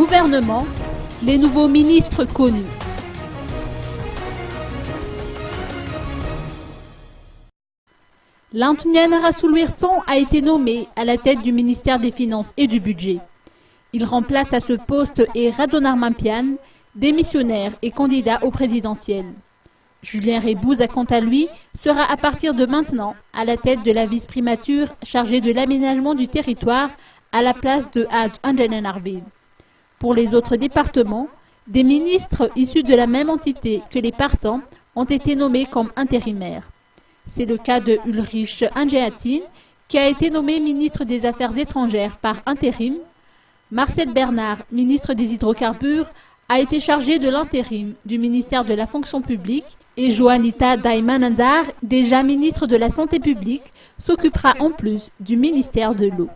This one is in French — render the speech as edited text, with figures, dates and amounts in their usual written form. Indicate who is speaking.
Speaker 1: gouvernement, les nouveaux ministres connus. L'Antounian Rassoul-Wirson a été nommé à la tête du ministère des Finances et du Budget. Il remplace à ce poste Rajonar Mampian, démissionnaire et candidat au présidentiel. Julien Rebouza, quant à lui, sera à partir de maintenant à la tête de la vice-primature chargée de l'aménagement du territoire à la place de Hadj Anjanen Arvid. Pour les autres départements, des ministres issus de la même entité que les partants ont été nommés comme intérimaires. C'est le cas de Ulrich Angeatin, qui a été nommé ministre des Affaires étrangères par intérim. Marcel Bernard, ministre des Hydrocarbures, a été chargé de l'intérim du ministère de la Fonction publique et Joanita Daimananzar, déjà ministre de la Santé publique, s'occupera en plus du ministère de l'Eau.